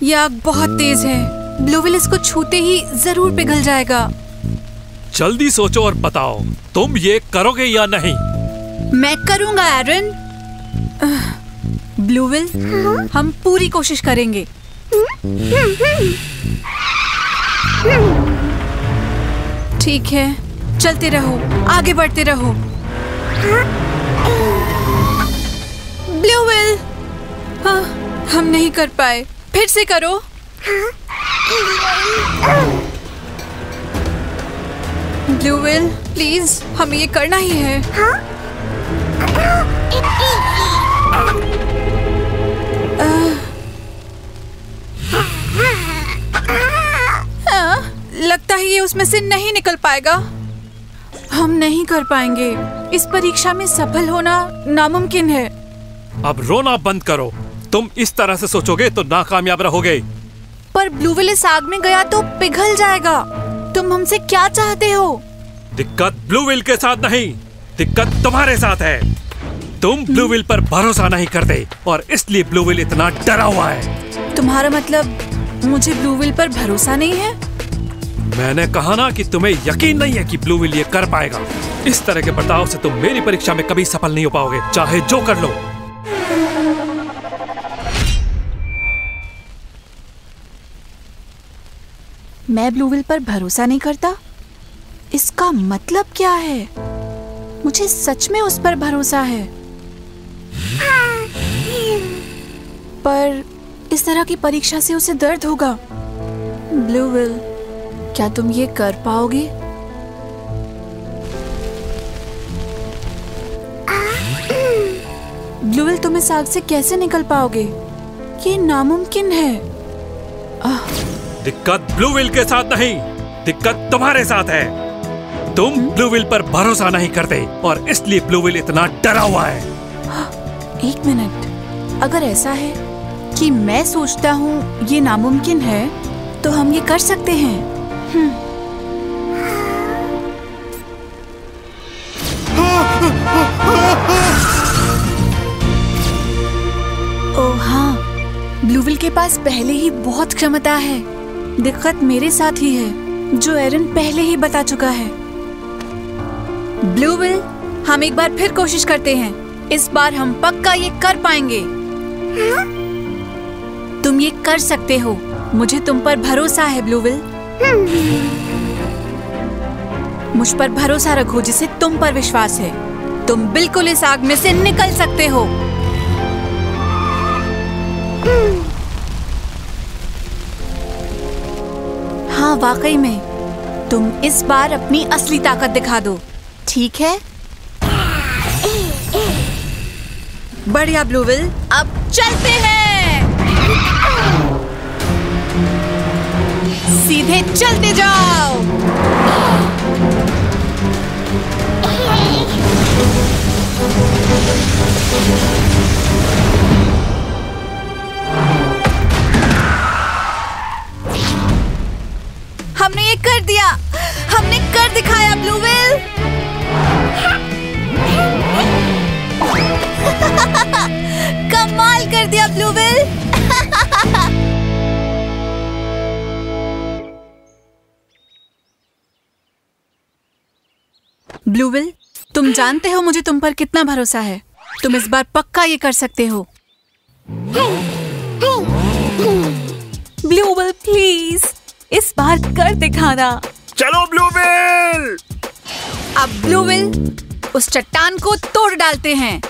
ये आग बहुत तेज है। ब्लूविल इसको छूते ही जरूर पिघल जाएगा। जल्दी सोचो और बताओ, तुम ये करोगे या नहीं? मैं करूंगा एरन। ब्लूविल, हम पूरी कोशिश करेंगे। ठीक है, चलते रहो, आगे बढ़ते रहो। ब्लूविल, हम नहीं कर पाए, फिर से करो। ब्लूविल, प्लीज, हमें ये करना ही है। लगता है ये उसमें से नहीं निकल पाएगा। हम नहीं कर पाएंगे। इस परीक्षा में सफल होना नामुमकिन है। अब रोना बंद करो। तुम इस तरह से सोचोगे तो नाकामयाब रहोगे। पर ब्लूविल इस आग में गया तो पिघल जाएगा। तुम हमसे क्या चाहते हो? दिक्कत ब्लूविल के साथ नहीं, दिक्कत तुम्हारे साथ है। तुम ब्लूविल पर भरोसा नहीं करते और इसलिए ब्लूविल इतना डरा हुआ है। तुम्हारा मतलब मुझे ब्लूविल पर भरोसा नहीं है? मैंने कहा ना कि तुम्हें यकीन नहीं है कि ब्लूविल ये कर पाएगा। इस तरह के बर्ताव से तुम मेरी परीक्षा में कभी सफल नहीं हो पाओगे, चाहे जो कर लो। मैं ब्लूविल पर भरोसा नहीं करता? इसका मतलब क्या है? मुझे सच में उस पर भरोसा है। पर इस तरह की परीक्षा से उसे दर्द होगा। ब्लूविल, क्या तुम ये कर पाओगे? ब्लूविल, तुम इस आग से कैसे निकल पाओगे? ये नामुमकिन है। दिक्कत ब्लूविल के साथ नहीं, दिक्कत तुम्हारे साथ है। तुम ब्लूविल पर भरोसा नहीं करते और इसलिए ब्लूविल इतना डरा हुआ है। एक मिनट, अगर ऐसा है कि मैं सोचता हूँ ये नामुमकिन है, तो हम ये कर सकते हैं। ओह हाँ, ब्लूविल के पास पहले ही बहुत क्षमता है। दिक्कत मेरे साथ ही है, जो एरन पहले ही बता चुका है। ब्लूविल, हम एक बार फिर कोशिश करते हैं। इस बार हम पक्का ये कर पाएंगे। तुम ये कर सकते हो। मुझे तुम पर भरोसा है ब्लूविल। मुझ पर भरोसा रखो जिसे तुम पर विश्वास है। तुम बिल्कुल इस आग में से निकल सकते हो। हाँ, वाकई में तुम इस बार अपनी असली ताकत दिखा दो, ठीक है? बढ़िया ब्लूविल, अब चलते हैं। सीधे चलते जाओ। हमने ये कर दिया, हमने कर दिखाया ब्लूविल। कमाल कर दिया ब्लूविल। ब्लूविल, तुम जानते हो मुझे तुम पर कितना भरोसा है। तुम इस बार पक्का ये कर सकते हो। ब्लूविल, प्लीज इस बार कर दिखाना। चलो ब्लूविल। अब ब्लूविल, उस चट्टान को तोड़ डालते हैं।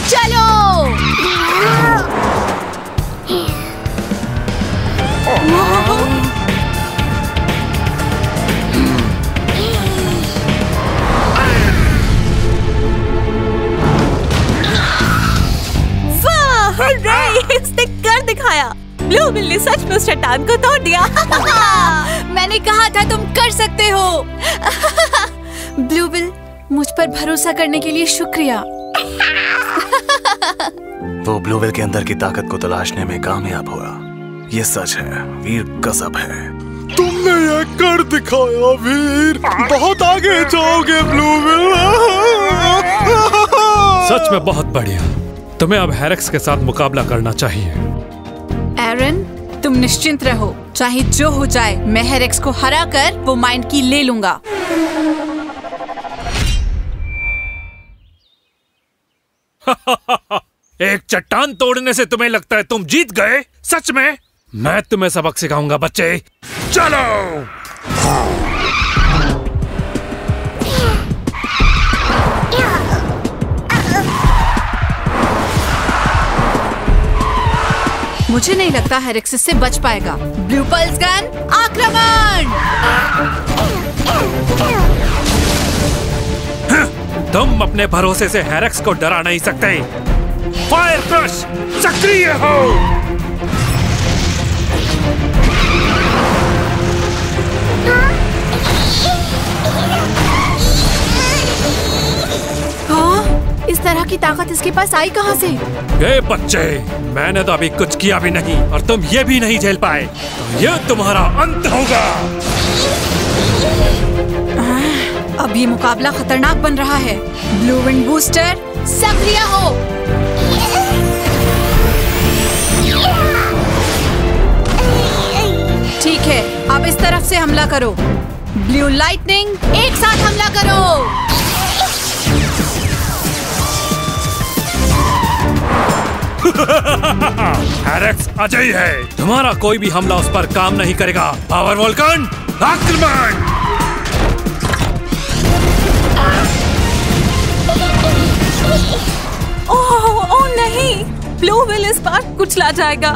चलो। इसने कर दिखाया। ब्लूविल ने सच में उस चट्टान को तोड़ दिया। मैंने कहा था तुम कर सकते हो। ब्लूविल, मुझ पर भरोसा करने के लिए शुक्रिया। वो ब्लूविल के अंदर की ताकत को तलाशने में कामयाब हुआ। ये सच है, वीर गजब है। तुमने ये कर दिखाया वीर। बहुत आगे जाओगे ब्लूविल। सच में बहुत बढ़िया। तुम्हें अब हेरेक्स के साथ मुकाबला करना चाहिए। एरन, तुम निश्चिंत रहो, चाहे जो हो जाए मैं हेरेक्स को हरा कर वो माइंड की ले लूंगा। एक चट्टान तोड़ने से तुम्हें लगता है तुम जीत गए? सच में? मैं तुम्हें सबक सिखाऊंगा बच्चे। चलो। मुझे नहीं लगता हेरेक्स इससे बच पाएगा। ब्लू पल्स गन, आक्रमण! तुम अपने भरोसे से हेरेक्स को डरा नहीं सकते। फायर क्रश सक्रिय हो। हाँ, इस तरह की ताकत इसके पास आई कहाँ से? ये बच्चे, मैंने तो अभी कुछ किया भी नहीं और तुम ये भी नहीं झेल पाए, तो ये तुम्हारा अंत होगा। अब ये मुकाबला खतरनाक बन रहा है। ब्लू विंड बूस्टर सक्रिय हो। ठीक है, अब इस तरफ से हमला करो। ब्लू लाइटनिंग, एक साथ हमला करो। हेरेक्स अजय है, तुम्हारा कोई भी हमला उस पर काम नहीं करेगा। पावर वोल्कन, आक्रमण! ओह नहीं, ब्लू विल इस बार कुचला जाएगा।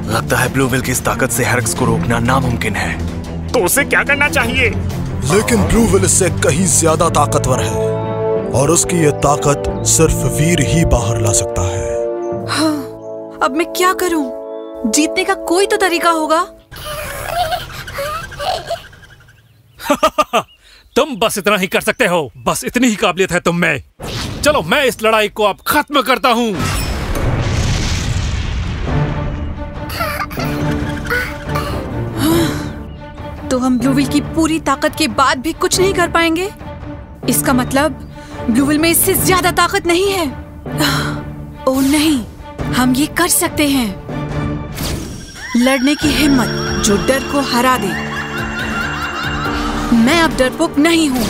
लगता है ब्लू विल की इस ताकत से हेरेक्स को रोकना नामुमकिन है। तो उसे क्या करना चाहिए? लेकिन ब्लू विल इससे कहीं ज्यादा ताकतवर है और उसकी ये ताकत सिर्फ वीर ही बाहर ला सकता है। हाँ, अब मैं क्या करूं? जीतने का कोई तो तरीका होगा। तुम बस इतना ही कर सकते हो, बस इतनी ही काबिलियत है तुम में। चलो मैं इस लड़ाई को अब खत्म करता हूँ। तो हम ब्लू विल की पूरी ताकत के बाद भी कुछ नहीं कर पाएंगे? इसका मतलब ब्लू विल में इससे ज्यादा ताकत नहीं है। ओह नहीं, हम ये कर सकते हैं। लड़ने की हिम्मत जो डर को हरा दे। मैं अब डरपोक नहीं हूँ।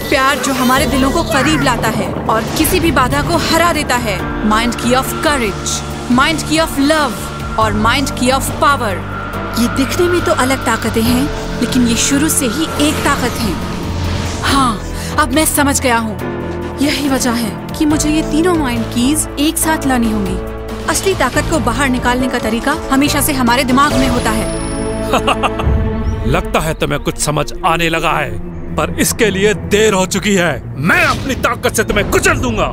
प्यार जो हमारे दिलों को करीब लाता है और किसी भी बाधा को हरा देता है। माइंड की ऑफ करेज, माइंड की ऑफ लव और माइंड की ऑफ पावर। ये दिखने में तो अलग ताकतें हैं, लेकिन ये शुरू से ही एक ताकत है। हाँ, अब मैं समझ गया हूँ। यही वजह है कि मुझे ये तीनों माइंड कीज एक साथ लानी होंगी। असली ताकत को बाहर निकालने का तरीका हमेशा से हमारे दिमाग में होता है। लगता है तुम्हें कुछ समझ आने लगा है, पर इसके लिए देर हो चुकी है। मैं अपनी ताकत से तुम्हें कुचल दूंगा।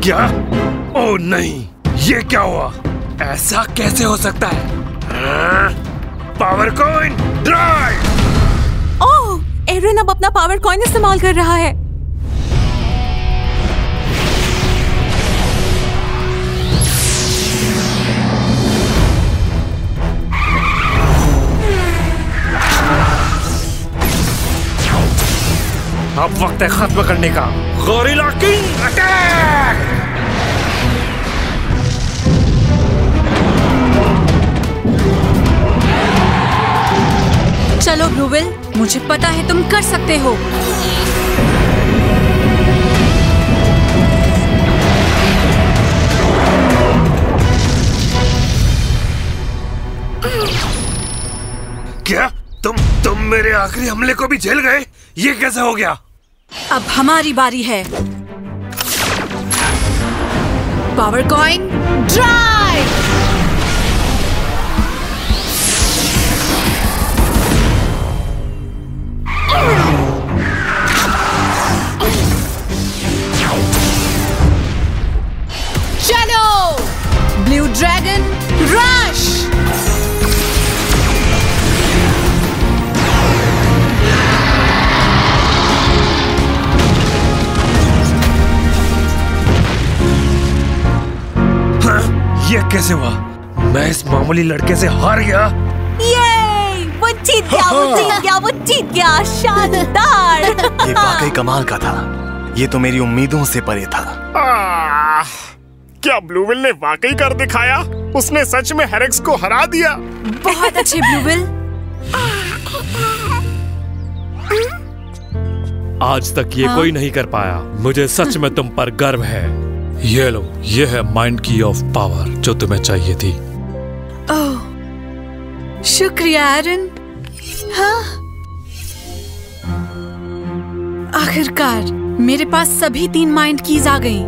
क्या? ओह नहीं, ये क्या हुआ? ऐसा कैसे हो सकता है? Power coin drive! Oh, Eren अब अपना पावर कॉइन इस्तेमाल कर रहा है। अब वक्त है खत्म करने का। Gorilla king attack! चलो ब्लू विल, मुझे पता है तुम कर सकते हो। क्या? तुम मेरे आखिरी हमले को भी झेल गए? ये कैसे हो गया? अब हमारी बारी है। Power coin drive! चलो ब्लू ड्रैगन रश! कैसे हुआ? मैं इस मामूली लड़के से हार गया। ये वो जीत गया, वो जीत गया, वो जीत गया। शानदार। ये वाकई कमाल का था। ये तो मेरी उम्मीदों से परे था। क्या ब्लूविल ने वाकई कर दिखाया? उसने सच में हेरेक्स को हरा दिया। बहुत अच्छे ब्लूविल। आज तक ये कोई नहीं कर पाया। मुझे सच में तुम पर गर्व है। ये लो, ये है माइंड की ऑफ पावर जो तुम्हें चाहिए थी। ओह, शुक्रिया एरन। हाँ, आखिरकार मेरे पास सभी 3 माइंड कीज आ गईं।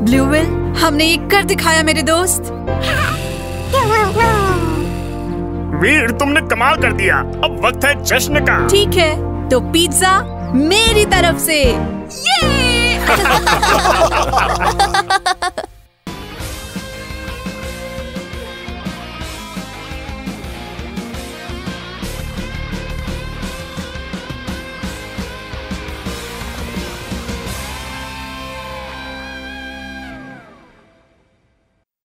ब्लूविल, हमने ये कर दिखाया मेरे दोस्त। वीर, तुमने कमाल कर दिया। अब वक्त है जश्न का। ठीक है, तो पिज्जा मेरी तरफ से। ये